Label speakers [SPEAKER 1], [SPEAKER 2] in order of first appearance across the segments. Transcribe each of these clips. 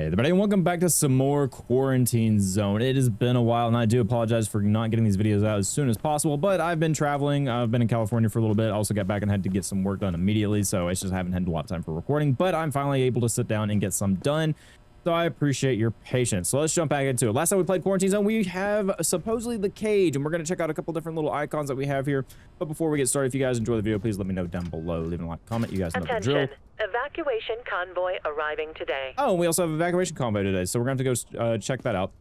[SPEAKER 1] Hey everybody, and welcome back to some more Quarantine Zone. It has been a while, and I do apologize for not getting these videos out as soon as possible, but I've been traveling. I've been in California for a little bit. I also got back and had to get some work done immediately, so I just haven't had a lot of time for recording, but I'm finally able to sit down and get some done. So I appreciate your patience. So let's jump back into it. Last time we played Quarantine Zone, we have supposedly the cage, and we're going to check out a couple different little icons that we have here. But before we get started, if you guys enjoy the video, please let me know down below. Leave a like, comment. You guys know the drill.
[SPEAKER 2] Evacuation convoy arriving today.
[SPEAKER 1] Oh, and we also have evacuation convoy today, so we're going to have to go check that out.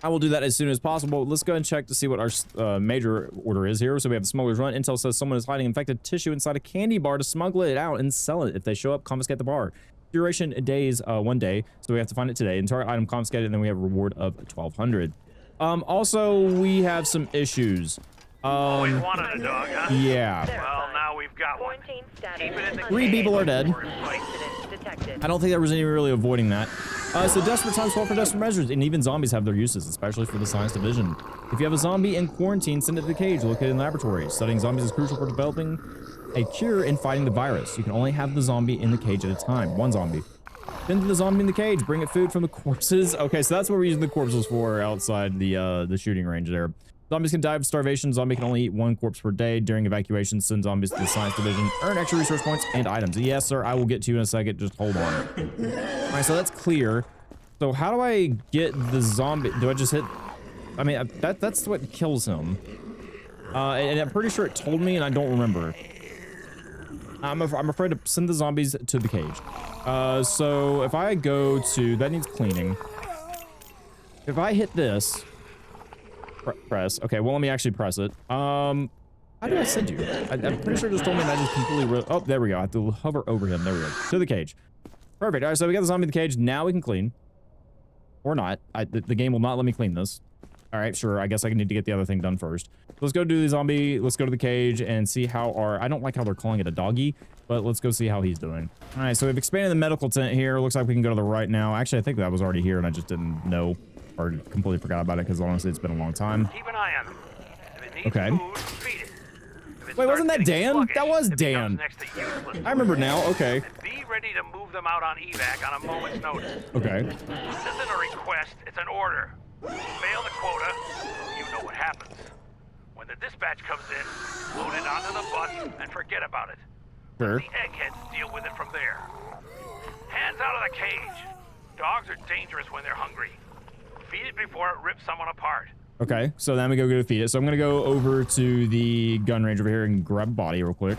[SPEAKER 1] I will do that as soon as possible. Let's go ahead and check to see what our major order is here. So we have the smuggler's run. Intel says someone is hiding infected tissue inside a candy bar to smuggle it out and sell it. If they show up, confiscate the bar. Duration days, 1 day, so we have to find it today. Entire item confiscated, and then we have a reward of 1,200. Also, we have some issues.
[SPEAKER 3] Always wanted a dog, huh?
[SPEAKER 1] Yeah.
[SPEAKER 3] Well, now we've got one. Keep it in the
[SPEAKER 1] 3 people are dead. I don't think there was any really avoiding that. So desperate times call for desperate measures, and even zombies have their uses, especially for the science division. If you have a zombie in quarantine, send it to the cage located in the laboratory. Studying zombies is crucial for developing a cure in fighting the virus. You can only have the zombie in the cage at a time. One zombie. Send the zombie in the cage. Bring it food from the corpses. Okay, so that's what we're using the corpses for outside the shooting range there. Zombies can die of starvation. Zombie can only eat 1 corpse per day. During evacuation, send zombies to the science division. Earn extra resource points and items. Yes, sir. I will get to you in a second. Just hold on. All right, so that's clear. So how do I get the zombie? Do I just hit? I mean, that's what kills him. And I'm pretty sure it told me, and I don't remember. I'm afraid to send the zombies to the cage. So if I go to, that needs cleaning. If I hit this, press. Okay, well, let me actually press it. How do I send you? I'm pretty sure it just told me that I just completely, oh, there we go. I have to hover over him. There we go. To the cage. Perfect. All right, so we got the zombie in the cage. Now we can clean. Or not. The game will not let me clean this. All right, sure. I guess I need to get the other thing done first. Let's go do the zombie. Let's go to the cage and see how our... I don't like how they're calling it a doggy, but let's go see how he's doing. All right, so we've expanded the medical tent here. Looks like we can go to the right now. Actually, I think that was already here, and I just didn't know or completely forgot about it because honestly, it's been a long time.
[SPEAKER 3] Keep an eye on it. If it needs
[SPEAKER 1] okay.
[SPEAKER 3] food, feed it. If it
[SPEAKER 1] wait, wasn't that Dan?
[SPEAKER 3] sluggish,
[SPEAKER 1] that was Dan. I remember now. Okay.
[SPEAKER 3] Be ready to move them out on evac on a moment's notice.
[SPEAKER 1] Okay.
[SPEAKER 3] This isn't a request, it's an order. Fail the quota, you know what happens. When the dispatch comes in, load it onto the bus and forget about it.
[SPEAKER 1] Sure.
[SPEAKER 3] The eggheads deal with it from there. Hands out of the cage. Dogs are dangerous when they're hungry. Feed it before it rips someone apart.
[SPEAKER 1] Okay, so then we go to feed it. So I'm gonna go over to the gun range over here and grab a body real quick.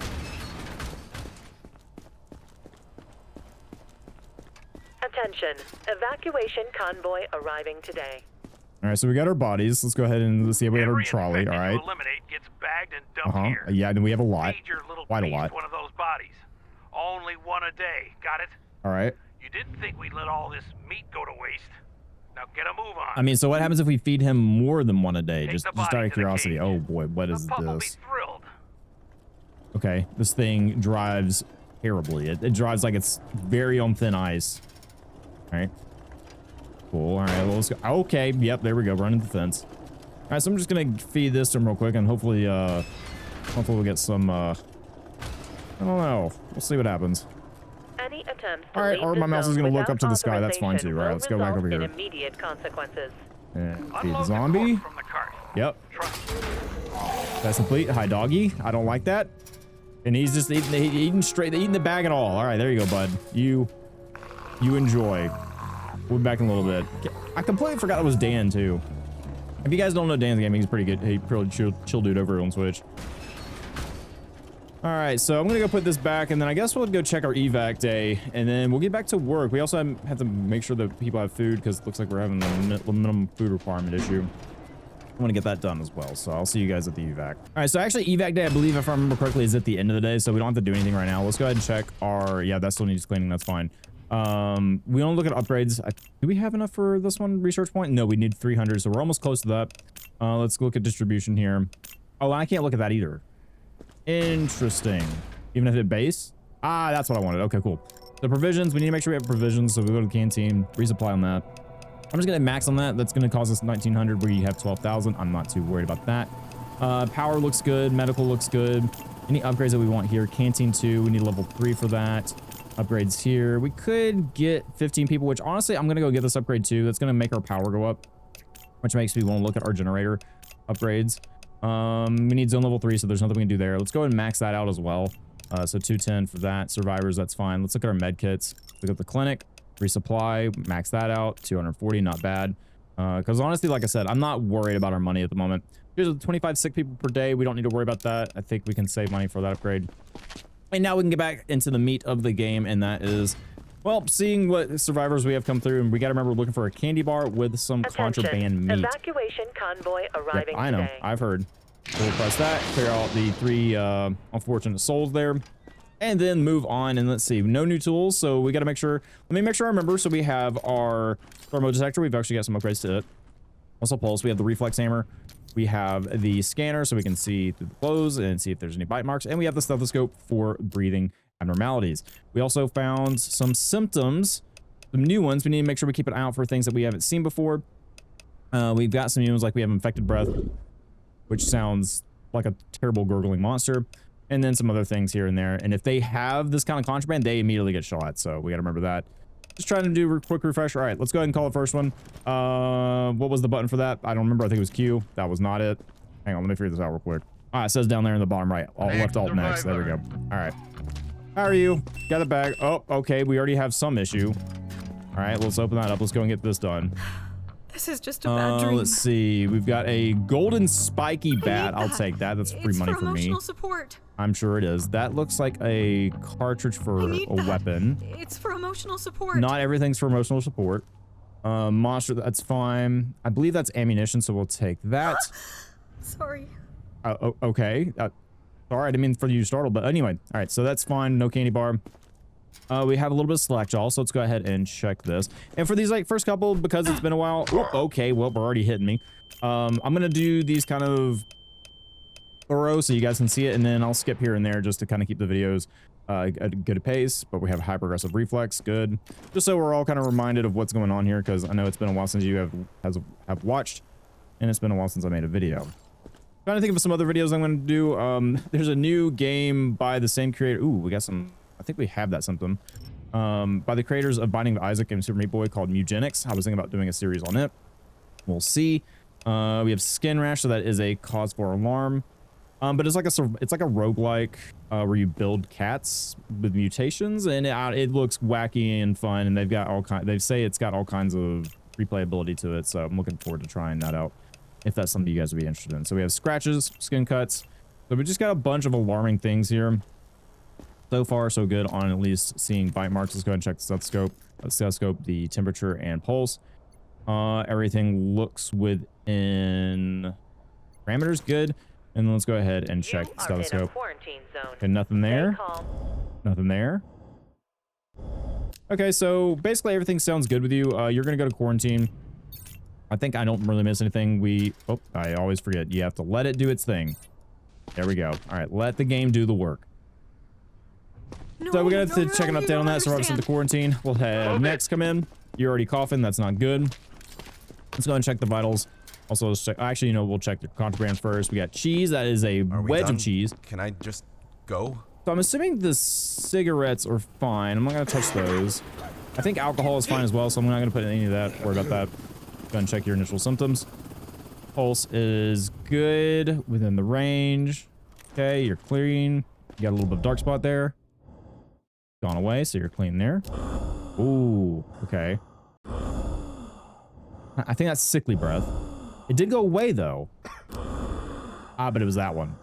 [SPEAKER 2] Attention, evacuation convoy arriving today.
[SPEAKER 1] All right, so we got our bodies. Let's go ahead and let's see if we have our trolley. All right.
[SPEAKER 3] Eliminate gets bagged and dumped here.
[SPEAKER 1] Yeah, and we have a lot.
[SPEAKER 3] Feed your little
[SPEAKER 1] Quite a
[SPEAKER 3] beast
[SPEAKER 1] lot.
[SPEAKER 3] one of those bodies. Only one a day. Got it?
[SPEAKER 1] All right.
[SPEAKER 3] You didn't think we'd let all this meat go to waste. Now get a move on.
[SPEAKER 1] I mean, so what happens if we feed him more than one a day?
[SPEAKER 3] Take
[SPEAKER 1] Just
[SPEAKER 3] the body
[SPEAKER 1] out of
[SPEAKER 3] to the
[SPEAKER 1] curiosity.
[SPEAKER 3] cage.
[SPEAKER 1] Oh boy, what is
[SPEAKER 3] The pup will be
[SPEAKER 1] this?
[SPEAKER 3] thrilled.
[SPEAKER 1] Okay, this thing drives terribly. It drives like it's very on thin ice. All right. Cool. All right, well, let's go. Okay, yep, there we go. Running the fence. All right, so I'm just gonna feed this to him real quick, and hopefully we'll get some. I don't know. We'll see what happens.
[SPEAKER 2] Any attempts
[SPEAKER 1] all right, or my mouse is gonna look up to the sky. That's fine too. All right, let's go back over here.
[SPEAKER 2] Immediate consequences.
[SPEAKER 1] And feed the
[SPEAKER 3] Unload the
[SPEAKER 1] zombie.
[SPEAKER 3] corpse from the cart.
[SPEAKER 1] Yep.
[SPEAKER 3] Trust me.
[SPEAKER 1] That's complete. Hi, doggy. I don't like that. And he's just eating straight, eating the bag and all. All right, there you go, bud. You enjoy. We'll be back in a little bit. I completely forgot it was Dan too. If you guys don't know Dan's gaming, he's pretty good. He's pretty chill dude over on Switch. All right, so I'm gonna go put this back, and then I guess we'll go check our evac day, and then we'll get back to work. We also have to make sure that people have food because it looks like we're having a minimum food requirement issue. I want to get that done as well, so I'll see you guys at the evac. All right, so actually evac day, I believe, if I remember correctly, is at the end of the day, so we don't have to do anything right now. Let's go ahead and check our, yeah, that still needs cleaning, that's fine. We don't look at upgrades. Do we have enough for this one research point? No, we need 300, so we're almost close to that. Let's look at distribution here. Oh, I can't look at that either. Interesting. Even if it base? Ah, that's what I wanted. Okay, cool. The provisions, we need to make sure we have provisions, so we go to the canteen, resupply on that. I'm just gonna max on that. That's gonna cost us 1,900 where you have 12,000. I'm not too worried about that. Power looks good. Medical looks good. Any upgrades that we want here? Canteen 2, we need level 3 for that. Upgrades here. We could get 15 people, which honestly, I'm going to go get this upgrade too. That's going to make our power go up, which makes me want to look at our generator upgrades. We need zone level 3, so there's nothing we can do there. Let's go ahead and max that out as well. So 210 for that. Survivors, that's fine. Let's look at our med kits. Look at the clinic. Resupply, max that out. 240, not bad. Because honestly, like I said, I'm not worried about our money at the moment. Here's 25 sick people per day. We don't need to worry about that. I think we can save money for that upgrade. And now we can get back into the meat of the game, and that is, well, seeing what survivors we have come through. And we got to remember, we're looking for a candy bar with some contraband meat.
[SPEAKER 2] Evacuation convoy arriving
[SPEAKER 1] I know.
[SPEAKER 2] today.
[SPEAKER 1] I've heard. So we'll press that, clear out the 3 unfortunate souls there, and then move on. And let's see, no new tools, so we got to make sure. Let me make sure I remember. So we have our thermo detector. We've actually got some upgrades to it. Also pulse. We have the reflex hammer. We have the scanner, so we can see through the clothes and see if there's any bite marks. And we have the stethoscope for breathing abnormalities. We also found some symptoms, some new ones. We need to make sure we keep an eye out for things that we haven't seen before. We've got some new ones, like we have infected breath, which sounds like a terrible gurgling monster. And then some other things here and there. And if they have this kind of contraband, they immediately get shot. So we got to remember that. Just trying to do a quick refresh. All right, let's go ahead and call the first one. What was the button for that? I don't remember. I think it was Q. That was not it. Hang on, let me figure this out real quick. All right, it says down there in the bottom right. Alt left, alt next. There we go. All right. How are you? Got it back. Oh, okay. We already have some issue. All right, let's open that up. Let's go and get this done.
[SPEAKER 4] This is just a bad dream.
[SPEAKER 1] Let's see. We've got a golden spiky bat. I'll take that. That's free money for me.
[SPEAKER 4] Emotional support.
[SPEAKER 1] I'm sure it is. That looks like a cartridge for a weapon.
[SPEAKER 4] It's for emotional support.
[SPEAKER 1] Not everything's for emotional support. Monster, that's fine. I believe that's ammunition, so we'll take that.
[SPEAKER 4] Sorry.
[SPEAKER 1] Okay. Sorry, I didn't mean for you to startle, but anyway. All right, so that's fine. No candy bar. We have a little bit of slackjaw, so let's go ahead and check this. And for these like first couple, because it's been a while. Oh, okay, well, we're already hitting me. I'm gonna do these kind of thorough so you guys can see it, and then I'll skip here and there just to kind of keep the videos at a good pace. But we have high progressive reflex, good, just so we're all kind of reminded of what's going on here, because I know it's been a while since you have watched, and it's been a while since I made a video. Trying to think of some other videos I'm going to do. There's a new game by the same creator. Ooh, we got some. I think we have that symptom. By the creators of Binding of Isaac and Super Meat Boy, called Mugenics. I was thinking about doing a series on it. We'll see. We have skin rash, so that is a cause for alarm. But it's like a roguelike where you build cats with mutations, and it looks wacky and fun, and they've got all kind. They say it's got all kinds of replayability to it, so I'm looking forward to trying that out if that's something you guys would be interested in. So we have scratches, skin cuts. So we just got a bunch of alarming things here. So far, so good on at least seeing bite marks. Let's go ahead and check the stethoscope. Stethoscope, the temperature and pulse. Everything looks within parameters, good. And let's go ahead and check the stethoscope. Okay, nothing there. Nothing there. Okay, so basically everything sounds good with you. You're gonna go to quarantine. I think I don't really miss anything. Oh, I always forget. You have to let it do its thing. There we go. All right, let the game do the work.
[SPEAKER 4] No,
[SPEAKER 1] So we're gonna have to check an update on that. So we're obviously the quarantine. We'll have next come in. You're already coughing. That's not good. Let's go and check the vitals. Also, let's check. Actually, you know, we'll check the contraband first. We got cheese. That is a wedge of cheese.
[SPEAKER 5] Can I just go?
[SPEAKER 1] So I'm assuming the cigarettes are fine. I'm not gonna touch those. I think alcohol is fine as well, so I'm not gonna put any of that. Worry about that. Go and check your initial symptoms. Pulse is good within the range. Okay, you're clean. You got a little bit of dark spot there. Gone away, so you're clean there. Ooh, okay. I think that's sickly breath. It did go away though. Ah, but it was that one.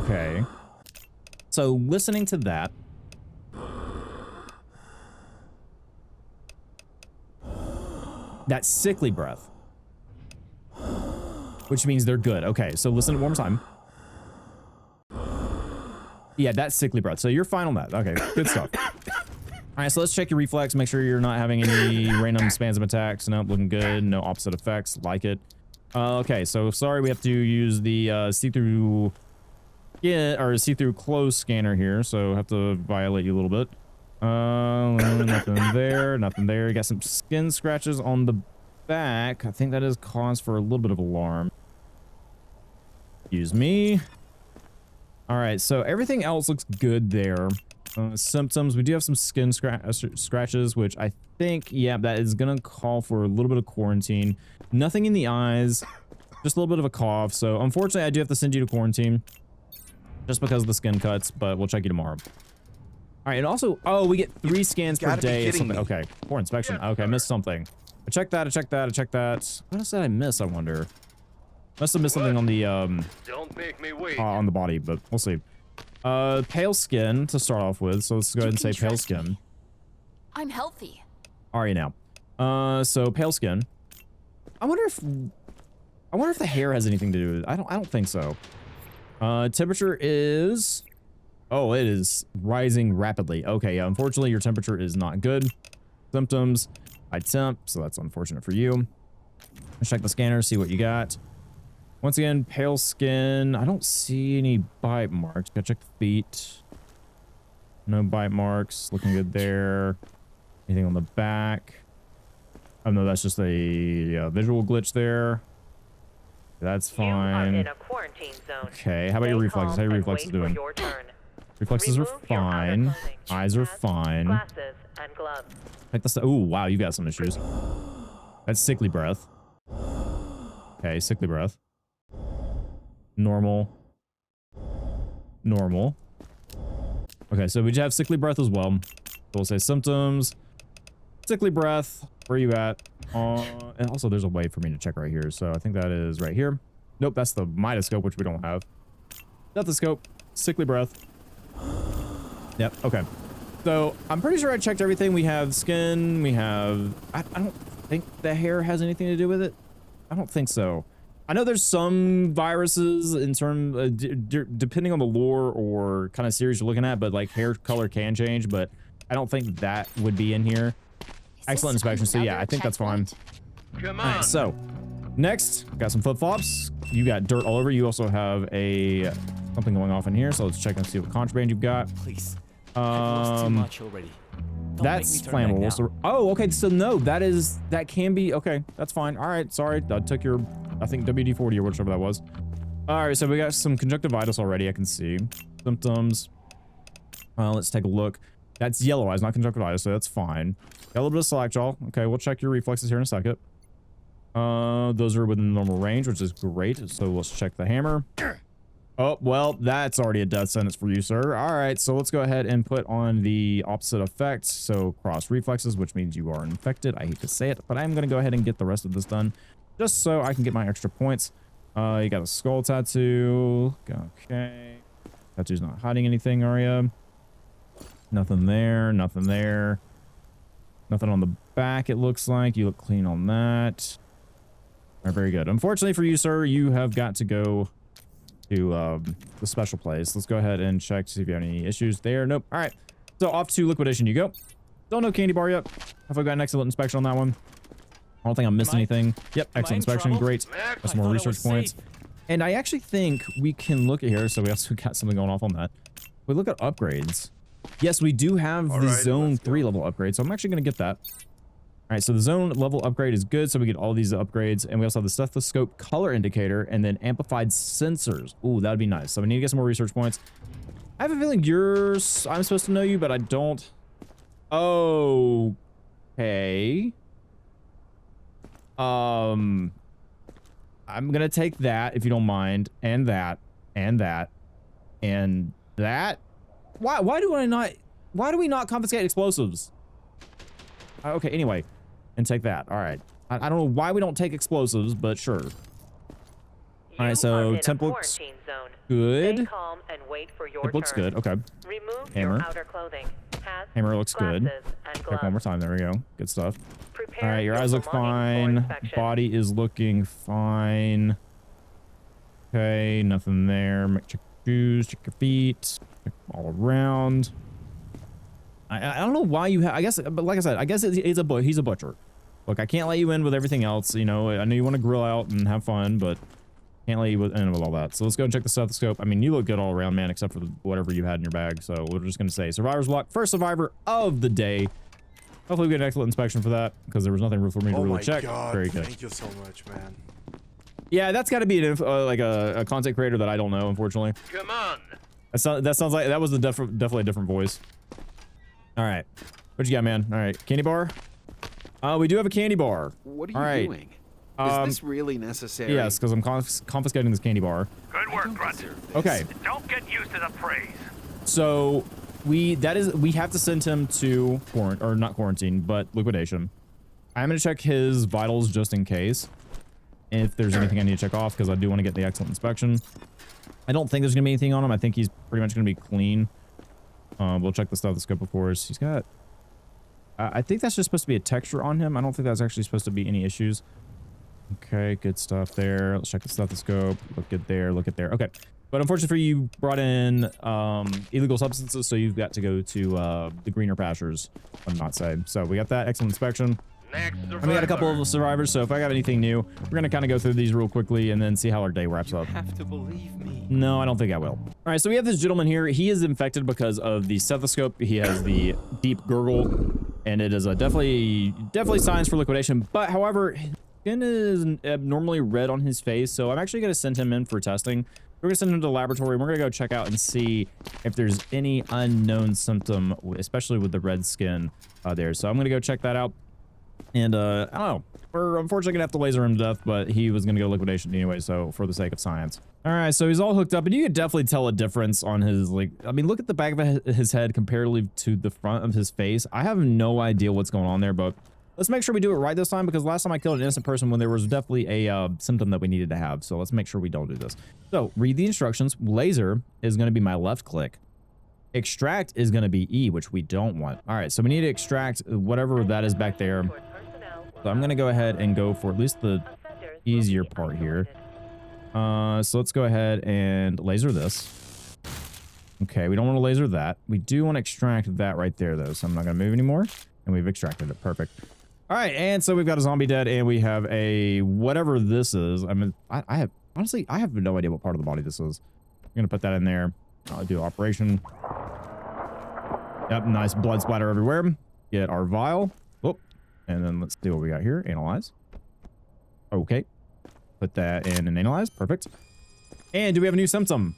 [SPEAKER 1] Okay. So listening to that. That sickly breath. Which means they're good. Okay, so listen one more time. Yeah, that's sickly breath. So you're fine on that. Okay, good stuff. All right, so let's check your reflex. Make sure you're not having any random spasm attacks. Nope, looking good. No opposite effects. Like it. Okay, so sorry we have to use the see-through see-through clothes scanner here. So have to violate you a little bit. Nothing there. Nothing there. You got some skin scratches on the back. I think that is cause for a little bit of alarm. Excuse me. All right, so everything else looks good there. Symptoms, we do have some skin scratches, which I think, yeah, that is gonna call for a little bit of quarantine. Nothing in the eyes, just a little bit of a cough. So unfortunately, I do have to send you to quarantine just because of the skin cuts, but we'll check you tomorrow. All right, and also, oh, we get 3 scans per day. Okay, 4 inspection. Okay, I missed something. I checked that, I checked that, I checked that. What else did I miss, I wonder? Must have missed something on the,
[SPEAKER 3] Don't make me wait.
[SPEAKER 1] on the body, but we'll see. Pale skin to start off with, so let's go ahead and say pale skin.
[SPEAKER 6] I'm healthy.
[SPEAKER 1] Are you now? So pale skin. I wonder if the hair has anything to do with it. I don't think so. Temperature is, oh, it is rising rapidly. Okay, yeah, unfortunately your temperature is not good. Symptoms, high temp, so that's unfortunate for you. Let's check the scanner, see what you got. Once again, pale skin. I don't see any bite marks. Gotta check the feet. No bite marks. Looking good there. Anything on the back? Oh no, that's just a visual glitch there. That's fine.
[SPEAKER 2] You are in a quarantine zone.
[SPEAKER 1] Okay, how about your reflexes? How are your reflexes doing? Reflexes are fine. Eyes are fine.
[SPEAKER 2] Glasses and gloves.
[SPEAKER 1] Like this. Oh wow, you got some issues. That's sickly breath. Okay, sickly breath. Normal. Normal. Okay, so we have sickly breath as well. So we'll say symptoms. Sickly breath. Where are you at? And also there's a way for me to check right here. So I think that is right here. Nope, that's the mitoscope, which we don't have. Stethoscope. Sickly breath. Yep, okay. So I'm pretty sure I checked everything. We have skin. We have... I don't think the hair has anything to do with it. I don't think so. I know there's some viruses in terms, depending on the lore or kind of series you're looking at, but like hair color can change, but I don't think that would be in here. Excellent inspection. So yeah, I think that's fine.
[SPEAKER 3] Come
[SPEAKER 1] All
[SPEAKER 3] on.
[SPEAKER 1] right, so next, got some flip-flops. You got dirt all over. You also have a something going off in here. So let's check and see what contraband you've got.
[SPEAKER 7] Please. I've lost too much already. Don't
[SPEAKER 1] That's
[SPEAKER 7] make me turn back
[SPEAKER 1] flammable.
[SPEAKER 7] now.
[SPEAKER 1] So, oh, okay. So no, that can be okay. That's fine. All right. Sorry, I took your, I think WD-40 or whichever that was. All right. So we got some conjunctivitis already. I can see symptoms. Let's take a look. That's yellow eyes, not conjunctivitis, so that's fine. Got a little bit of slack jaw. Okay, we'll check your reflexes here in a second. Those are within the normal range, which is great. So let's check the hammer. Oh, well, that's already a death sentence for you, sir. All right, so let's go ahead and put on the opposite effect. So cross reflexes, which means you are infected. I hate to say it, but I'm going to go ahead and get the rest of this done just so I can get my extra points. You got a skull tattoo. Okay. Tattoo's not hiding anything, are you? Nothing there. Nothing there. Nothing on the back, it looks like. You look clean on that. All right, very good. Unfortunately for you, sir, you have got to go to the special place. Let's go ahead and check to see if you have any issues there. Nope. All right. So off to liquidation you go. Don't know candy bar yet. Have I got an excellent inspection on that one? I don't think I missed anything. Yep. Excellent inspection. Great. Got some more research points. And I actually think we can look at here. So we also got something going off on that. We look at upgrades. Yes, we do have the zone 3 level upgrade. So I'm actually going to get that. All right, so the zone level upgrade is good, so we get all these upgrades, and we also have the stethoscope color indicator, and then amplified sensors. Ooh, that would be nice. So we need to get some more research points. I have a feeling I'm supposed to know you, but I don't. Okay. I'm gonna take that if you don't mind, and that, and that, and that. Why do we not confiscate explosives? Okay, anyway. And take that. All right. I don't know why we don't take explosives, but sure. All right, so temp looks good.
[SPEAKER 2] Stay calm and wait for your
[SPEAKER 1] Temp looks
[SPEAKER 2] turn.
[SPEAKER 1] good. Okay.
[SPEAKER 2] Remove
[SPEAKER 1] Hammer.
[SPEAKER 2] your outer clothing. Hats,
[SPEAKER 1] Hammer looks good.
[SPEAKER 2] glasses, and
[SPEAKER 1] Check one
[SPEAKER 2] gloves.
[SPEAKER 1] more time. There we go. Good stuff.
[SPEAKER 2] Prepare
[SPEAKER 1] All right, your eyes look fine.
[SPEAKER 2] inspection.
[SPEAKER 1] Body is looking fine. Okay, nothing there. Check your shoes. Check your feet. Check all around. I don't know why you have. I guess, but like I said, I guess he's a butcher. Look, I can't let you in with everything else. You know, I know you want to grill out and have fun, but can't let you in with all that. So let's go and check the stethoscope. I mean, you look good all around, man, except for whatever you had in your bag. So we're just gonna say survivor's block, first survivor of the day. Hopefully we get an excellent inspection for that because there was nothing for me to really check.
[SPEAKER 5] God,
[SPEAKER 1] Very good.
[SPEAKER 5] thank you so much, man.
[SPEAKER 1] Yeah, that's got to be like a content creator that I don't know, unfortunately.
[SPEAKER 3] Come on.
[SPEAKER 1] That sounds like that was definitely a different voice. All right, what you got, man? All right, candy bar. We do have a candy bar.
[SPEAKER 8] What
[SPEAKER 1] All
[SPEAKER 8] are you
[SPEAKER 1] right.
[SPEAKER 8] doing? Is this really necessary?
[SPEAKER 1] Yes, because I'm confiscating this candy bar.
[SPEAKER 3] Good work, Grunt.
[SPEAKER 1] Okay.
[SPEAKER 3] Don't get used to the praise.
[SPEAKER 1] So we have to send him to not quarantine, but liquidation. I'm gonna check his vitals just in case, if there's anything I need to check off, because I do want to get the excellent inspection. I don't think there's gonna be anything on him. I think he's pretty much gonna be clean. We'll check the stethoscope, of course. He's got. I think that's just supposed to be a texture on him. I don't think that's actually supposed to be any issues. Okay, good stuff there. Let's check the stethoscope. Look good there. Look at there. Okay. But unfortunately for you, brought in illegal substances, so you've got to go to the greener pastures, I'm not saying. So we got that. Excellent inspection. And we got a couple of survivors, so if I have anything new, we're going to kind of go through these real quickly and then see how our day wraps up.
[SPEAKER 8] You have to believe me.
[SPEAKER 1] No, I don't think I will. All right, so we have this gentleman here. He is infected because of the stethoscope. He has the deep gurgle, and it is a definitely signs for liquidation. But however, his skin is abnormally red on his face, so I'm actually going to send him in for testing. We're going to send him to the laboratory. We're going to go check out and see if there's any unknown symptom, especially with the red skin there. So I'm going to go check that out. And I don't know. We're unfortunately going to have to laser him to death, but he was going to go liquidation anyway, so for the sake of science. All right, so he's all hooked up, and you can definitely tell a difference on his, like, I mean, look at the back of his head comparatively to the front of his face. I have no idea what's going on there, but let's make sure we do it right this time, because last time I killed an innocent person when there was definitely a symptom that we needed to have. So let's make sure we don't do this. So read the instructions. Laser is going to be my left click. Extract is going to be E, which we don't want. All right, so we need to extract whatever that is back there. So I'm going to go ahead and go for at least the easier part here. So let's go ahead and laser this. Okay, we don't want to laser that. We do want to extract that right there, though. So I'm not going to move anymore. And we've extracted it. Perfect. All right, and so we've got a zombie dead, and we have a whatever this is. I mean, I have honestly, I have no idea what part of the body this is. I'm going to put that in there. I'll do operation. Yep, nice blood splatter everywhere. Get our vial. And then let's see what we got here. Analyze. Okay. Put that in and analyze. Perfect. And do we have a new symptom?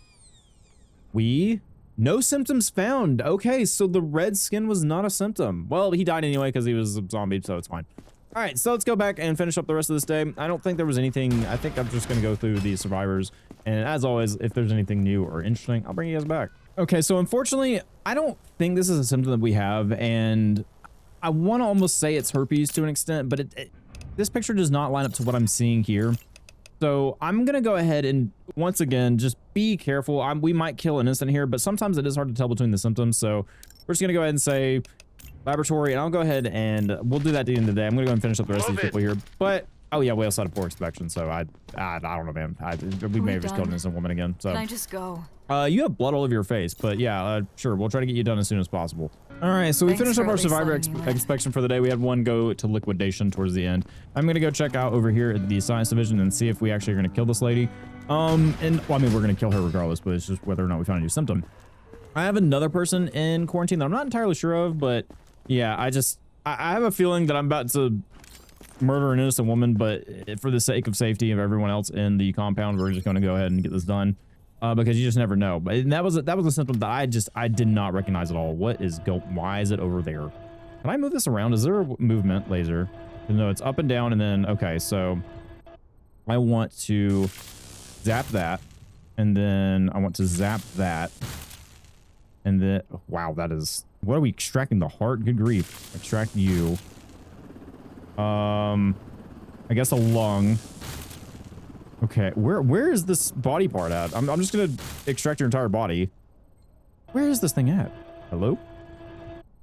[SPEAKER 1] No symptoms found. Okay, so the red skin was not a symptom. Well, he died anyway because he was a zombie, so it's fine. All right, so let's go back and finish up the rest of this day. I don't think there was anything. I think I'm just going to go through these survivors. And as always, if there's anything new or interesting, I'll bring you guys back. Okay, so unfortunately, I don't think this is a symptom that we have. And I want to almost say it's herpes to an extent, but this picture does not line up to what I'm seeing here. So I'm going to go ahead and once again, just be careful. We might kill an instant here, but sometimes it is hard to tell between the symptoms. So we're just going to go ahead and say laboratory, and I'll go ahead and we'll do that at the end of the day. I'm going to go and finish up the rest of these people here. But, oh yeah, we also had a poor inspection. So I don't know, man. We may have just killed an innocent woman again. So
[SPEAKER 6] Can I just go?
[SPEAKER 1] You have blood all over your face, but yeah, sure. We'll try to get you done as soon as possible. All right, so we
[SPEAKER 6] Thanks
[SPEAKER 1] finished
[SPEAKER 6] for
[SPEAKER 1] up our
[SPEAKER 6] at least
[SPEAKER 1] survivor
[SPEAKER 6] letting me live.
[SPEAKER 1] inspection for the day. We had one go to liquidation towards the end. I'm going to go check out over here at the science division and see if we actually are going to kill this lady. And well, I mean, we're going to kill her regardless, but it's just whether or not we find a new symptom. I have another person in quarantine that I'm not entirely sure of, but yeah, I have a feeling that I'm about to murder an innocent woman, but for the sake of safety of everyone else in the compound, we're just going to go ahead and get this done. Because you just never know. But that was a symptom that I did not recognize at all. Why is it over there? Can I move this around? Is there a movement laser? No, it's up and down, and then okay, so I want to zap that, and then I want to zap that, and then wow, that is, what are we extracting? The heart? Good grief. Extract you. I guess a lung. Okay, where is this body part at? I'm just gonna extract your entire body. Where is this thing at? Hello?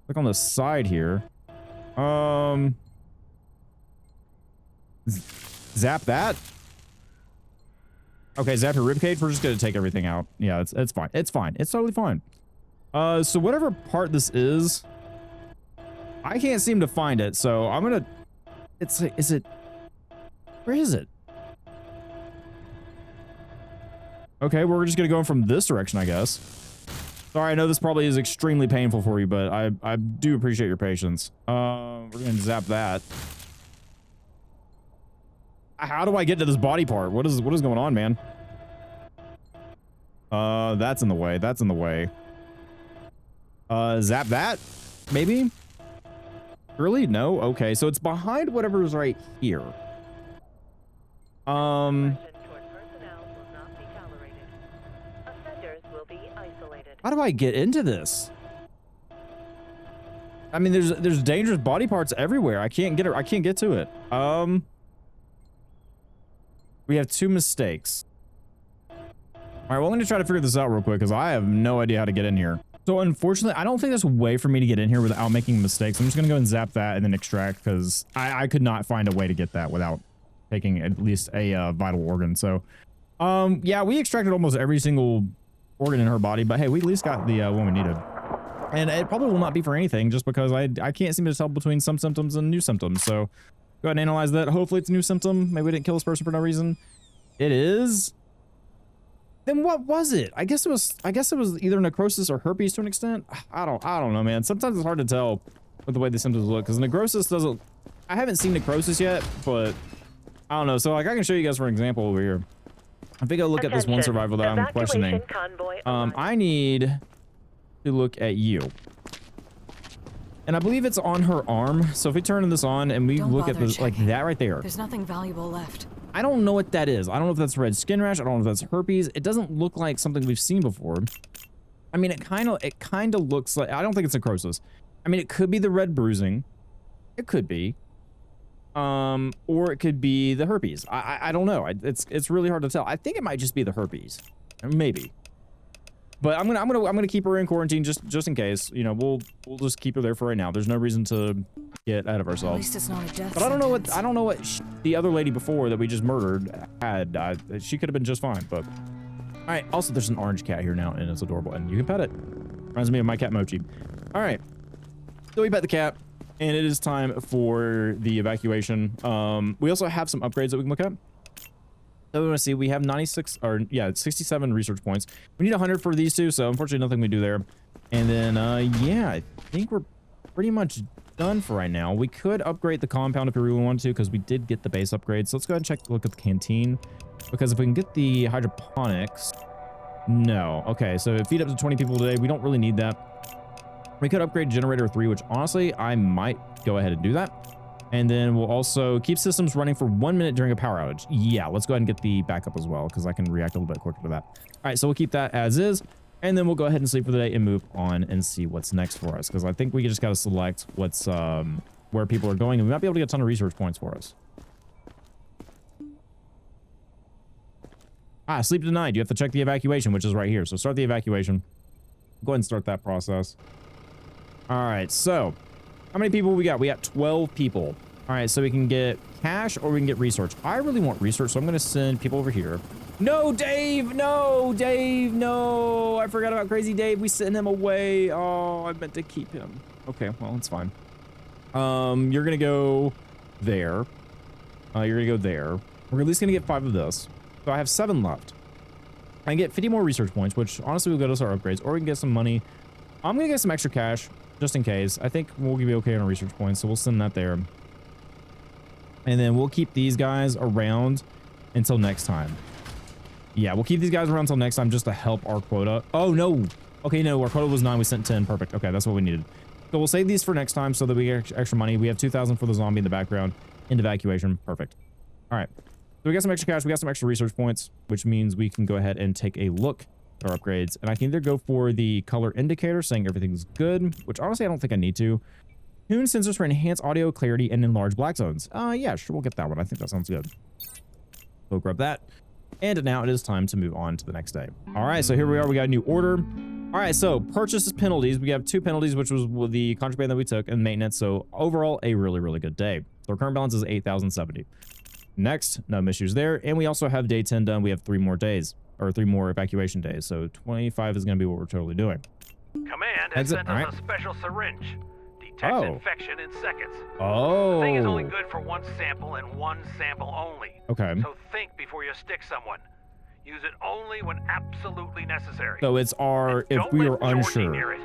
[SPEAKER 1] Like on the side here. Zap that. Okay, zap your ribcage. We're just gonna take everything out. Yeah, it's fine. It's fine. It's totally fine. So whatever part this is, I can't seem to find it. So I'm gonna. Is it? Where is it? Okay, we're just gonna go in from this direction, I guess. Sorry, I know this probably is extremely painful for you, but I do appreciate your patience. We're gonna zap that. How do I get to this body part? What is going on, man? That's in the way. That's in the way. Zap that? Maybe? Really? No? Okay, so it's behind whatever's right here.
[SPEAKER 2] Aggression toward personnel will not be tolerated. Offenders will be isolated.
[SPEAKER 1] How do I get into this? I mean, there's dangerous body parts everywhere. I can't get to it. We have 2 mistakes. All right, well, I'm going to try to figure this out real quick because I have no idea how to get in here. So unfortunately, I don't think there's a way for me to get in here without making mistakes. I'm just going to go and zap that and then extract because I could not find a way to get that without taking at least a vital organ. So, yeah, we extracted almost every single organ in her body, but hey, we at least got the one we needed. And it probably will not be for anything just because I can't seem to tell between some symptoms and new symptoms. So go ahead and analyze that. Hopefully it's a new symptom. Maybe we didn't kill this person for no reason. It is. Then what was it? I guess it was either necrosis or herpes to an extent. I don't know, man. Sometimes it's hard to tell with the way the symptoms look because necrosis doesn't. I haven't seen necrosis yet, but I don't know. So like I can show you guys for an example over here. I think I'll look at this one survival that I'm questioning. I need to look at you. And I believe it's on her arm. So if we turn this on and we look at this like that right there.
[SPEAKER 4] There's nothing valuable left.
[SPEAKER 1] I don't know what that is. I don't know if that's red skin rash. I don't know if that's herpes. It doesn't look like something we've seen before. I mean, it kind of looks like, I don't think it's necrosis. I mean, it could be the red bruising. It could be. Or it could be the herpes. I don't know. It's really hard to tell. I think it might just be the herpes. Maybe. But I'm gonna keep her in quarantine just in case. You know, we'll just keep her there for right now. There's no reason to get out of ourselves. At
[SPEAKER 4] least it's not a death
[SPEAKER 1] but I don't know what the other lady before that we just murdered had. She could have been just fine. But all right. Also, there's an orange cat here now, and it's adorable, and you can pet it. Reminds me of my cat Mochi. All right. So we pet the cat, and it is time for the evacuation. We also have some upgrades that we can look at. So we want to see, we have 67 research points. We need 100 for these two, so unfortunately nothing we do there. And then, yeah, I think we're pretty much done for right now. We could upgrade the compound if we really wanted to, because we did get the base upgrade. So let's go ahead and look at the canteen, because if we can get the hydroponics, no. Okay, so feed up to 20 people today. We don't really need that. We could upgrade generator 3, which honestly, I might go ahead and do that. And then we'll also keep systems running for 1 minute during a power outage. Yeah, let's go ahead and get the backup as well, because I can react a little bit quicker to that. All right, so we'll keep that as is. And then we'll go ahead and sleep for the day and move on and see what's next for us. Because I think we just got to select what's where people are going. And we might be able to get a ton of research points for us. Sleep tonight. You have to check the evacuation, which is right here. So start the evacuation. Go ahead and start that process. All right, so how many people we got? We got 12 people. All right, so we can get cash or we can get research. I really want research, so I'm going to send people over here. No, Dave! No, Dave! No! I forgot about Crazy Dave. We sent him away. Oh, I meant to keep him. Okay, well, it's fine. You're going to go there. You're going to go there. We're at least going to get 5 of this. So I have 7 left. I can get 50 more research points, which honestly will go to our upgrades, or we can get some money. I'm going to get some extra cash, just in case. I think we'll be okay on our research points, so we'll send that there. And then we'll keep these guys around until next time. Yeah, we'll keep these guys around until next time just to help our quota. Oh, no. Okay, no, our quota was 9. We sent 10. Perfect. Okay, that's what we needed. So we'll save these for next time so that we get extra money. We have 2,000 for the zombie in the background. Into evacuation. Perfect. All right. So we got some extra cash. We got some extra research points, which means we can go ahead and take a look at our upgrades. And I can either go for the color indicator saying everything's good, which honestly I don't think I need to. Tune sensors for enhanced audio clarity and enlarge black zones. Yeah, sure, we'll get that one. I think that sounds good. We'll grab that. And now it is time to move on to the next day. All right, so here we are. We got a new order. All right, so purchases penalties. We have 2 penalties, which was the contraband that we took, and maintenance. So overall, a really, really good day. So our current balance is 8,070. Next, no issues there. And we also have day 10 done. We have 3 more days, or 3 more evacuation days. So 25 is going to be what we're totally doing.
[SPEAKER 3] Command has sent us a special syringe. Detects infection in seconds.
[SPEAKER 1] Oh.
[SPEAKER 3] The thing is only good for 1 sample and 1 sample only.
[SPEAKER 1] Okay.
[SPEAKER 3] So think before you stick someone. Use it only when absolutely necessary.
[SPEAKER 1] So it's our, if we are unsure.
[SPEAKER 3] Near it.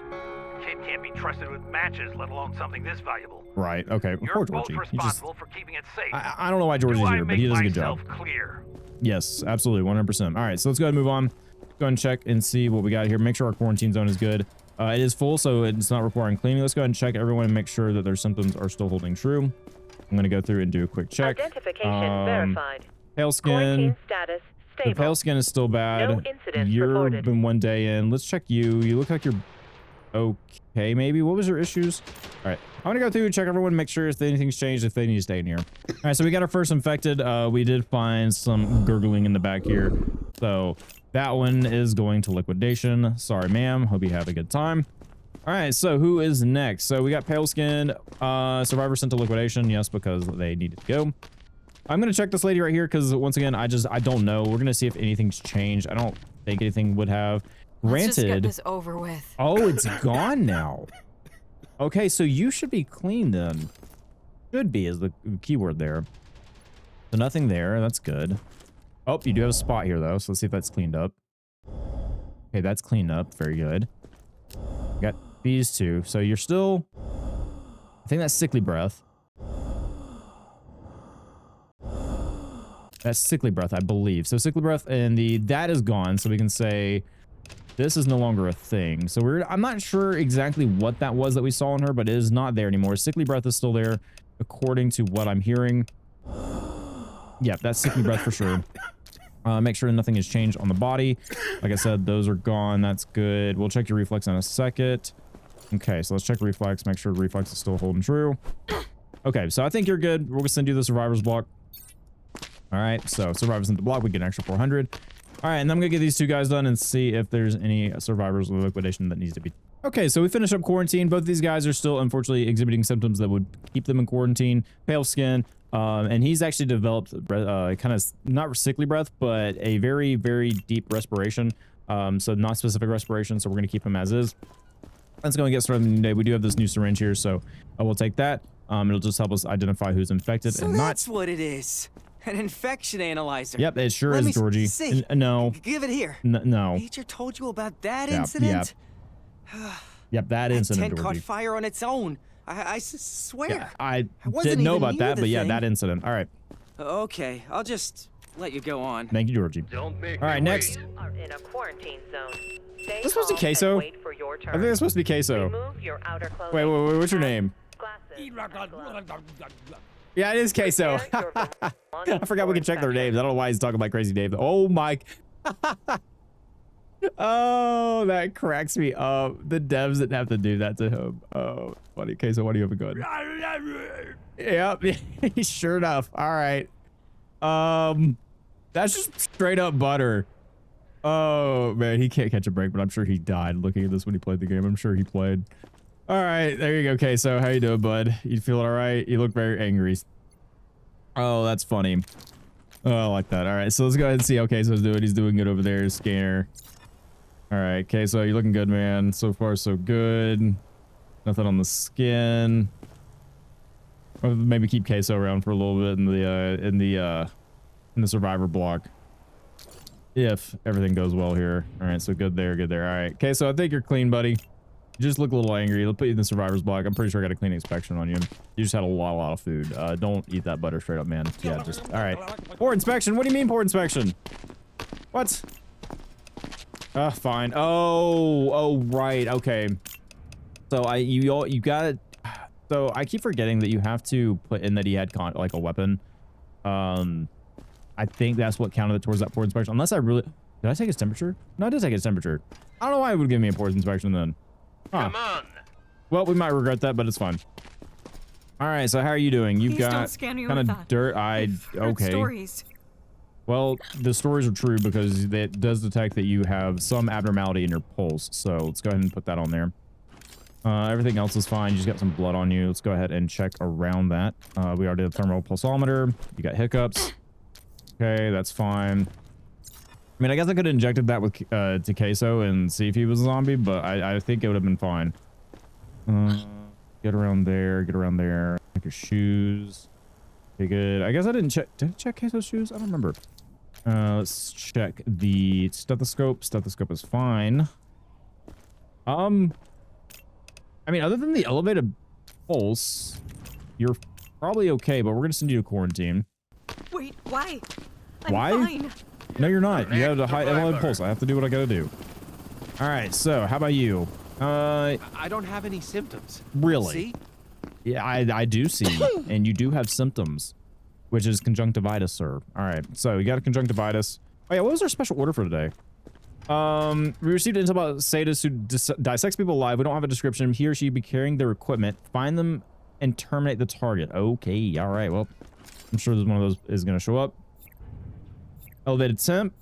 [SPEAKER 3] Kid can't be trusted with matches, let alone something this valuable.
[SPEAKER 1] Right. Okay.
[SPEAKER 3] You're both responsible for keeping it safe.
[SPEAKER 1] I don't know why Georgie's here, but he does a good job.
[SPEAKER 3] Clear?
[SPEAKER 1] Yes, absolutely. 100%. All right. So let's go ahead and move on. go and check and see what we got here. Make sure our quarantine zone is good. It is full, so it's not requiring cleaning. Let's go ahead and check everyone and make sure that their symptoms are still holding true. I'm going to go through and do a quick check.
[SPEAKER 2] Identification verified.
[SPEAKER 1] Pale skin.
[SPEAKER 2] Quarantine status
[SPEAKER 1] The
[SPEAKER 2] stable.
[SPEAKER 1] pale skin is still bad.
[SPEAKER 2] No incidents
[SPEAKER 1] You're
[SPEAKER 2] reported.
[SPEAKER 1] been 1 day in. Let's check you. You look like you're okay, maybe. What was your issues? All right. I'm going to go through and check everyone, make sure if anything's changed, if they need to stay in here. All right, so we got our first infected. We did find some gurgling in the back here. So that one is going to liquidation. Sorry, ma'am. Hope you have a good time. All right, so who is next? So we got pale skin. Survivor sent to liquidation. Yes, because they needed to go. I'm going to check this lady right here because once again, I don't know. We're going to see if anything's changed. I don't think anything would have.
[SPEAKER 6] Let's just get
[SPEAKER 1] Granted.
[SPEAKER 6] this over with.
[SPEAKER 1] Oh, it's gone now. Okay, so you should be clean then. Should be is the keyword there. So nothing there. That's good. Oh, you do have a spot here though. So let's see if that's cleaned up. Okay, that's cleaned up. Very good. Got these two. So you're still... I think that's sickly breath. That's sickly breath, I believe. So sickly breath and that is gone. So we can say this is no longer a thing. So I'm not sure exactly what that was that we saw in her, but it is not there anymore. Sickly breath is still there, according to what I'm hearing. Yeah, that's sickly breath for sure. Make sure nothing has changed on the body. Like I said, those are gone. That's good. We'll check your reflex in a second. Okay, so let's check reflex. Make sure reflex is still holding true. Okay, so I think you're good. We're gonna send you the survivor's block. All right, so survivors in the block, we get an extra 400. All right, and I'm gonna get these two guys done and see if there's any survivors with liquidation that needs to be. Okay, so we finished up quarantine. Both of these guys are still unfortunately exhibiting symptoms that would keep them in quarantine. Pale skin, and he's actually developed kind of not sickly breath, but a very, very deep respiration. So not specific respiration. So we're gonna keep him as is. Let's go and get started today. We do have this new syringe here, so I will take that. It'll just help us identify who's infected
[SPEAKER 7] So
[SPEAKER 1] and not.
[SPEAKER 7] that's what it is. An infection analyzer.
[SPEAKER 1] Yep, it sure
[SPEAKER 7] Let
[SPEAKER 1] is,
[SPEAKER 7] me
[SPEAKER 1] Georgie.
[SPEAKER 7] see.
[SPEAKER 1] No.
[SPEAKER 7] Give it here.
[SPEAKER 1] No.
[SPEAKER 7] Nature told you about that
[SPEAKER 1] Yep,
[SPEAKER 7] incident?
[SPEAKER 1] Yep, that
[SPEAKER 7] That
[SPEAKER 1] incident,
[SPEAKER 7] tent caught
[SPEAKER 1] Georgie.
[SPEAKER 7] fire on its own. I swear.
[SPEAKER 1] Yeah, I
[SPEAKER 7] wasn't
[SPEAKER 1] didn't know
[SPEAKER 7] even
[SPEAKER 1] about
[SPEAKER 7] near
[SPEAKER 1] that,
[SPEAKER 7] the
[SPEAKER 1] but yeah,
[SPEAKER 7] thing.
[SPEAKER 1] that incident. All right.
[SPEAKER 7] Okay, I'll just let you go on.
[SPEAKER 1] Thank you, Georgie.
[SPEAKER 3] Don't make
[SPEAKER 1] All right,
[SPEAKER 3] me
[SPEAKER 1] next.
[SPEAKER 3] wait.
[SPEAKER 2] Are in a quarantine zone. Stay
[SPEAKER 1] This supposed to be
[SPEAKER 2] calm and
[SPEAKER 1] queso?
[SPEAKER 2] wait for your turn.
[SPEAKER 1] I think it's supposed to be queso.
[SPEAKER 2] Remove your outer clothing.
[SPEAKER 1] Wait, what's your name?
[SPEAKER 2] Glasses and gloves.
[SPEAKER 1] Yeah, it is queso.
[SPEAKER 2] Prepare your belongings
[SPEAKER 1] I forgot we
[SPEAKER 2] for
[SPEAKER 1] can check their
[SPEAKER 2] inspection.
[SPEAKER 1] names. I don't know why he's talking like crazy Dave. Oh my. Oh, that cracks me up. The devs didn't have to do that to him. Oh, funny. Queso, what do you have a gun? Yep, sure enough. All right. That's just straight up butter. Oh man, he can't catch a break, but I'm sure he died looking at this when he played the game. I'm sure he played. All right, there you go, Queso. How you doing, bud? You feeling all right? You look very angry. Oh, that's funny. Oh, I like that. All right, so let's go ahead and see how Queso's doing. He's doing good over there, scanner. All right, Queso, you're looking good, man. So far, so good. Nothing on the skin. Or maybe keep Queso around for a little bit in the survivor block. If everything goes well here. All right, so good there, good there. All right, Queso, I think you're clean, buddy. You just look a little angry. Let's put you in the survivor's block. I'm pretty sure I got a clean inspection on you. You just had a lot of food. Don't eat that butter straight up, man. Yeah, just all right. Poor inspection. What do you mean poor inspection? What? Fine. Oh, right. Okay. So you got it. So I keep forgetting that you have to put in that he had like a weapon. I think that's what counted towards that poor inspection. Unless I really did I take his temperature? No, I did take his temperature. I don't know why it would give me a poor inspection then. Huh.
[SPEAKER 3] Come on.
[SPEAKER 1] Well, we might regret that, but it's fine. All right, so how are you doing? You've
[SPEAKER 4] Please
[SPEAKER 1] got
[SPEAKER 4] don't scan me
[SPEAKER 1] kind
[SPEAKER 4] with
[SPEAKER 1] of
[SPEAKER 4] that.
[SPEAKER 1] dirt.
[SPEAKER 4] I've heard
[SPEAKER 1] Okay.
[SPEAKER 4] Stories.
[SPEAKER 1] Well, the stories are true because it does detect that you have some abnormality in your pulse. So let's go ahead and put that on there. Everything else is fine. You just got some blood on you. Let's go ahead and check around that. We already have thermal pulsometer. You got hiccups. Okay, that's fine. I mean, I guess I could have injected that with to Queso and see if he was a zombie, but I think it would have been fine. Get around there. Get around there. Check your shoes. Okay, good. I guess I didn't check. Did I check Queso's shoes? I don't remember. Let's check the stethoscope. Stethoscope is fine. I mean, other than the elevated pulse, you're probably okay, but we're gonna send you to quarantine.
[SPEAKER 4] Wait, why? I'm
[SPEAKER 1] Why?
[SPEAKER 4] fine.
[SPEAKER 1] No, you're not. You have a high elevated pulse. I have to do what I gotta do. All right, so how about you?
[SPEAKER 8] I don't have any symptoms.
[SPEAKER 1] Really?
[SPEAKER 8] See?
[SPEAKER 1] Yeah, I do see. And you do have symptoms, which is conjunctivitis, sir. All right, so you got a conjunctivitis. Oh yeah, what was our special order for today? We received intel about sadists who dissects people alive. We don't have a description. He or she be carrying their equipment. Find them and terminate the target. Okay, all right. Well, I'm sure there's one of those is going to show up. Elevated temp.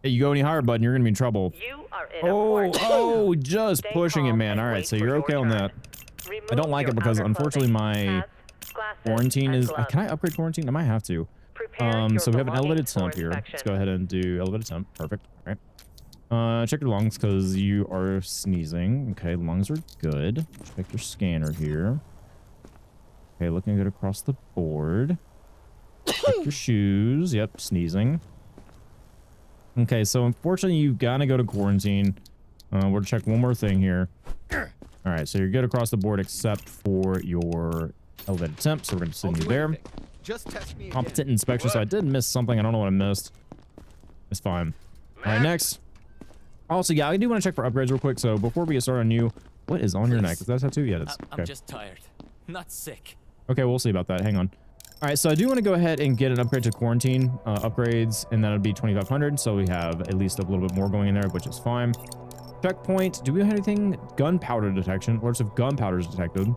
[SPEAKER 1] Hey, you go any higher, bud, and you're going to be in trouble.
[SPEAKER 2] You are in a quarantine.
[SPEAKER 1] Oh, just
[SPEAKER 2] Stay
[SPEAKER 1] pushing it,
[SPEAKER 2] calm
[SPEAKER 1] man.
[SPEAKER 2] and
[SPEAKER 1] All right,
[SPEAKER 2] wait
[SPEAKER 1] so
[SPEAKER 2] for
[SPEAKER 1] you're
[SPEAKER 2] your
[SPEAKER 1] okay on
[SPEAKER 2] turn.
[SPEAKER 1] that.
[SPEAKER 2] Remove
[SPEAKER 1] I don't like
[SPEAKER 2] your
[SPEAKER 1] it because
[SPEAKER 2] outer
[SPEAKER 1] unfortunately
[SPEAKER 2] clothing,
[SPEAKER 1] my
[SPEAKER 2] hats, glasses,
[SPEAKER 1] quarantine
[SPEAKER 2] and
[SPEAKER 1] is.
[SPEAKER 2] gloves.
[SPEAKER 1] Can I upgrade quarantine? I might have to.
[SPEAKER 2] Prepare your
[SPEAKER 1] So we have an elevated
[SPEAKER 2] belongings for
[SPEAKER 1] temp here. Let's
[SPEAKER 2] inspection.
[SPEAKER 1] go ahead and do elevated temp. Perfect. All right. Check your lungs because you are sneezing. Okay, lungs are good. Check your scanner here. Okay, looking good across the board. Check your shoes. Yep, sneezing. Okay, so unfortunately you've got to go to quarantine. We'll check one more thing here. All right, so you're good across the board except for your elevated temp, so we're going to send you there.
[SPEAKER 8] Just test me again.
[SPEAKER 1] Competent inspection, so I did miss something. I don't know what I missed. It's fine. All right, next. Also, yeah, I do want to check for upgrades real quick. So before we get started on you, what is on your neck? Is that a tattoo? Yeah, it is. Okay.
[SPEAKER 9] I'm just tired, not sick.
[SPEAKER 1] Okay, we'll see about that. Hang on. All right, so I do want to go ahead and get an upgrade to quarantine upgrades, and that'll be 2,500. So we have at least a little bit more going in there, which is fine. Checkpoint. Do we have anything? Gunpowder detection. Alerts of gunpowder is detected.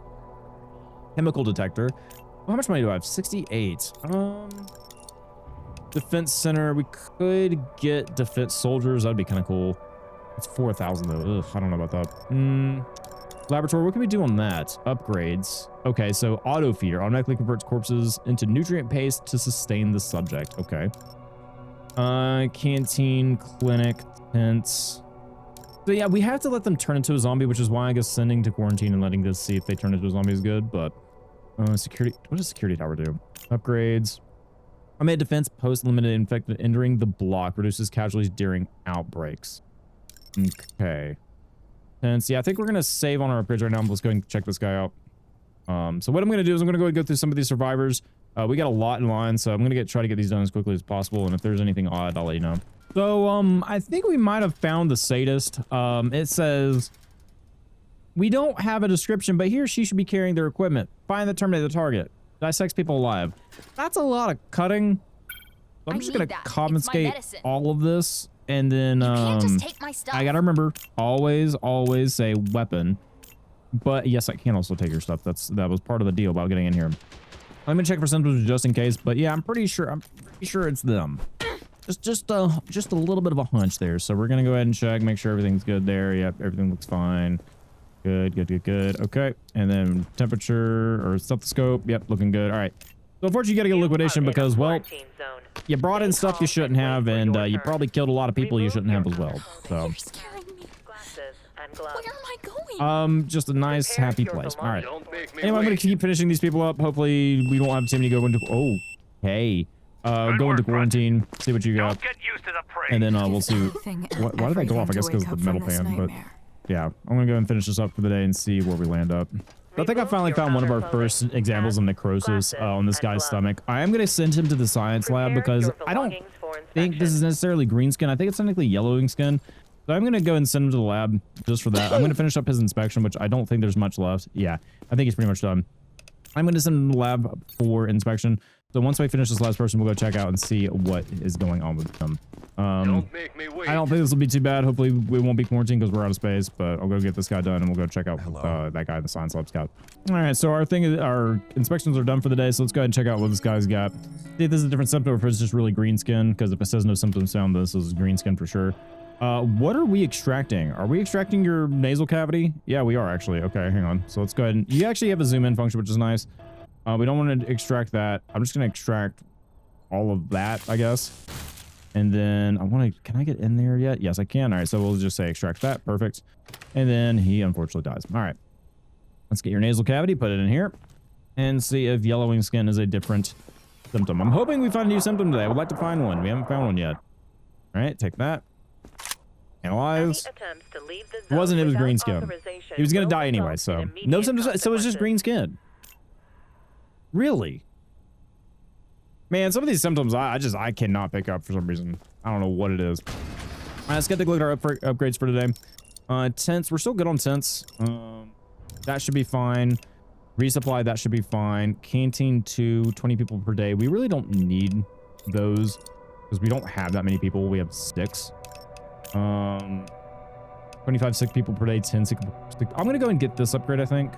[SPEAKER 1] Chemical detector. Well, how much money do I have? 68. Defense center. We could get defense soldiers. That'd be kind of cool. It's 4,000 though. Ugh, I don't know about that. Laboratory. What can we do on that? Upgrades. Okay, so auto feeder automatically converts corpses into nutrient paste to sustain the subject. Okay. Canteen, clinic, tents. So yeah, we have to let them turn into a zombie, which is why I guess sending to quarantine and letting this see if they turn into a zombie is good. But security. What does security tower do? Upgrades. I made defense post limited infected entering the block reduces casualties during outbreaks. Okay. And so yeah, I think we're gonna save on our upgrades right now. Let's go and check this guy out. So what I'm gonna do is I'm gonna go and go through some of these survivors. We got a lot in line, so I'm gonna try to get these done as quickly as possible. And if there's anything odd, I'll let you know. So I think we might have found the sadist. It says we don't have a description, but he or she should be carrying their equipment. Find the terminate the target. Dissects people alive. That's a lot of cutting. So I'm just gonna confiscate all of this, and then
[SPEAKER 6] just take my stuff.
[SPEAKER 1] I gotta remember always say weapon. But yes, I can also take your stuff. That was part of the deal about getting in here. Let me check for symptoms just in case. But yeah, I'm pretty sure it's them. Just a little bit of a hunch there. So we're gonna go ahead and check, make sure everything's good there. Yep, everything looks fine. Good. Okay, and then temperature or stethoscope. Yep, looking good. All right. So unfortunately, you gotta get liquidation because, well, you brought in stuff you shouldn't have, and you probably killed a lot of people you shouldn't have as well. So,
[SPEAKER 6] You're scaring me. Where am I going?
[SPEAKER 1] just a nice, happy place. All right. Anyway, I'm gonna keep finishing these people up. Hopefully, we don't have too many go into. Oh, hey. Go into quarantine. See what you got.
[SPEAKER 3] Don't get used to the praise.
[SPEAKER 1] And then we'll see. Why did that go off? I guess because of the metal pan. But yeah, I'm gonna go and finish this up for the day and see where we land up. I think I finally found one of our first examples of necrosis on this guy's stomach. I am going to send him to the science lab because I don't think this is necessarily green skin. I think it's technically yellowing skin. So I'm going to go and send him to the lab just for that. I'm going to finish up his inspection, which I don't think there's much left. Yeah, I think he's pretty much done. I'm going to send him to the lab for inspection. So once we finish this last person, we'll go check out and see what is going on with them.
[SPEAKER 3] Don't make me wait.
[SPEAKER 1] I don't think this will be too bad. Hopefully we won't be quarantined because we're out of space, but I'll go get this guy done and we'll go check out that guy in the science lab scout. All right, so our inspections are done for the day. So let's go ahead and check out what this guy's got. See if this is a different symptom or if it's just really green skin, because if it says no symptoms found, this is green skin for sure. What are we extracting? Are we extracting your nasal cavity? Yeah, we are actually. Okay, hang on. So let's go ahead and you actually have a zoom in function, which is nice. We don't want to extract that. I'm just going to extract all of that, I guess. And then I want to, can I get in there yet? Yes, I can. All right. So we'll just say extract that. Perfect. And then he unfortunately dies. All right. Let's get your nasal cavity, put it in here and see if yellowing skin is a different symptom. I'm hoping we find a new symptom today. I would like to find one. We haven't found one yet. All right. Take that. Analyze. It wasn't, it was green skin. He was going to die anyway. So no symptoms. So it's just green skin. Really? Man, some of these symptoms I cannot pick up for some reason. I don't know what it is. All right, let's get a look at our upgrades for today. Tents, we're still good on tents. That should be fine. Resupply, that should be fine. Canteen 2, 20 people per day. We really don't need those because we don't have that many people. We have 6. 25 sick people per day, 10 sick. I'm gonna go and get this upgrade, I think.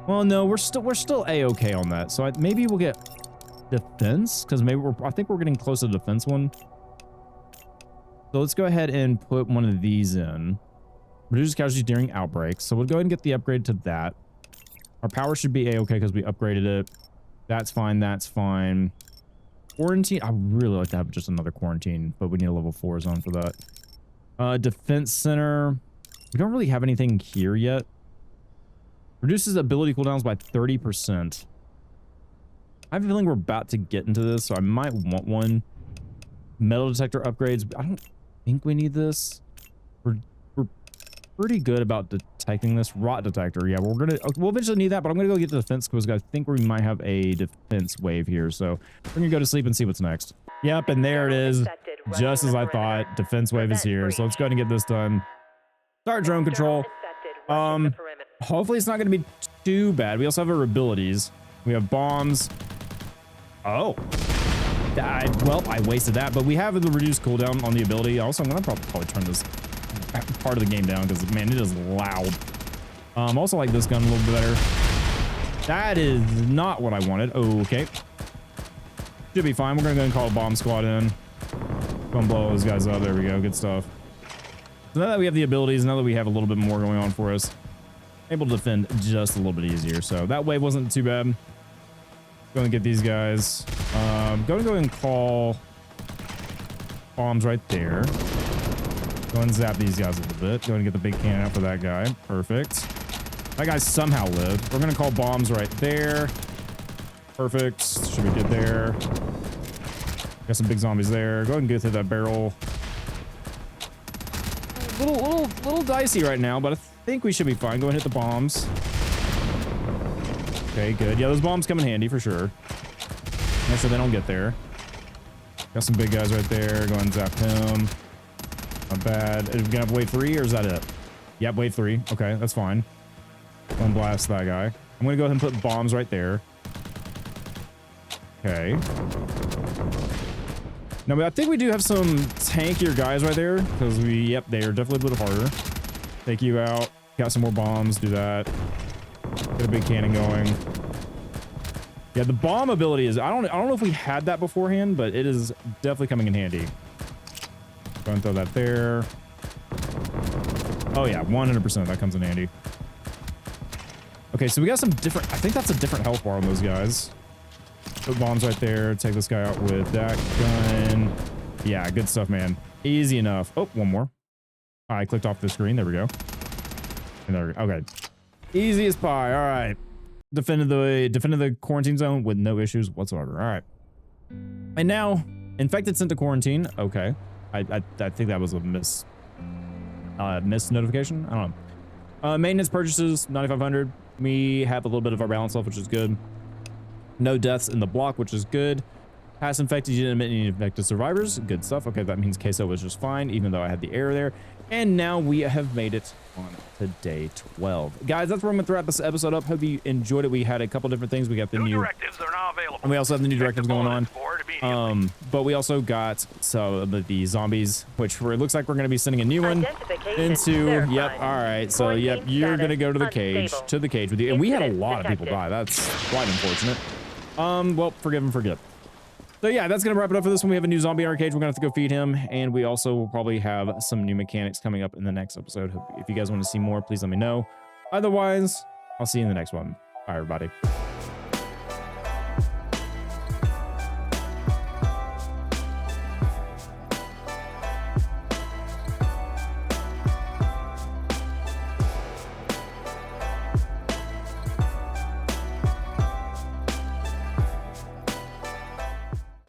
[SPEAKER 1] Well, no, we're still a-okay on that. So maybe we'll get defense because maybe I think we're getting close to the defense one. So let's go ahead and put one of these in. Reduce casualties during outbreaks. So we'll go ahead and get the upgrade to that. Our power should be a-okay because we upgraded it. That's fine. That's fine. Quarantine. I really like to have just another quarantine, but we need a level 4 zone for that. Defense center. We don't really have anything here yet. Reduces ability cooldowns by 30%. I have a feeling we're about to get into this, so I might want one. Metal detector upgrades. I don't think we need this. We're pretty good about detecting this. Rot detector. Yeah, we'll eventually need that, but I'm gonna go get the defense because I think we might have a defense wave here. So we're gonna go to sleep and see what's next. Yep, and there it is. Just as I thought. Defense wave is here. So let's go ahead and get this done. Start drone control. Hopefully it's not going to be too bad. We also have our abilities. We have bombs. Oh. Well, I wasted that, but we have the reduced cooldown on the ability. Also, I'm going to probably turn this part of the game down because, man, it is loud. Also like this gun a little bit better. That is not what I wanted. Okay. Should be fine. We're going to go and call a bomb squad in. Go and blow those guys up. There we go. Good stuff. So now that we have the abilities, now that we have a little bit more going on for us, able to defend just a little bit easier. So that wave wasn't too bad. Go and get these guys. Go and call bombs right there. Go and zap these guys a little bit. Go and get the big cannon out for that guy. Perfect. That guy somehow lived. We're going to call bombs right there. Perfect. Should be good there. Got some big zombies there. Go ahead and go through that barrel. Little dicey right now, but I think we should be fine. Go ahead and hit the bombs. Okay, good. Yeah, those bombs come in handy for sure. Make sure they don't get there. Got some big guys right there. Go ahead and zap him. Not bad. Are we gonna have wave 3 or is that it? Yep, wave 3. Okay, that's fine. Go and blast that guy. I'm gonna go ahead and put bombs right there. Okay. No, but I think we do have some tankier guys right there because they are definitely a little harder. Take you out. Got some more bombs. Do that. Get a big cannon going. Yeah, the bomb ability is, I don't know if we had that beforehand, but it is definitely coming in handy. Go and throw that there. Oh yeah, 100% that comes in handy. Okay, so we got some different, I think that's a different health bar on those guys. Put bombs right there. Take this guy out with that gun. Yeah, good stuff, man. Easy enough. Oh, one more. I clicked off the screen. There we go. And there we go. Okay. Easy as pie. All right. Defended the quarantine zone with no issues whatsoever. All right. And now, infected sent to quarantine. Okay. I think that was a miss notification. I don't know. Maintenance purchases 9,500. We have a little bit of our balance left, which is good. No deaths in the block, which is good. Pass infected, you didn't admit any infected survivors. Good stuff. Okay, that means queso was just fine, even though I had the error there. And now we have made it on to day 12. Guys, that's where I'm going to wrap this episode up. Hope you enjoyed it. We had a couple different things. We got the new
[SPEAKER 3] directives are now available.
[SPEAKER 1] And we also have the new directives going on. But we also got some of the zombies, which it looks like we're going to be sending a new one into. Yep. All right. So, yep, you're going to go to the cage with you. And we had a lot of people die. That's quite unfortunate. Well, forgive and forget. So yeah, that's gonna wrap it up for this one. We have a new zombie in our cage. We're gonna have to go feed him, and we also will probably have some new mechanics coming up in the next episode. If you guys want to see more, please let me know. Otherwise, I'll see you in the next one. Bye, everybody.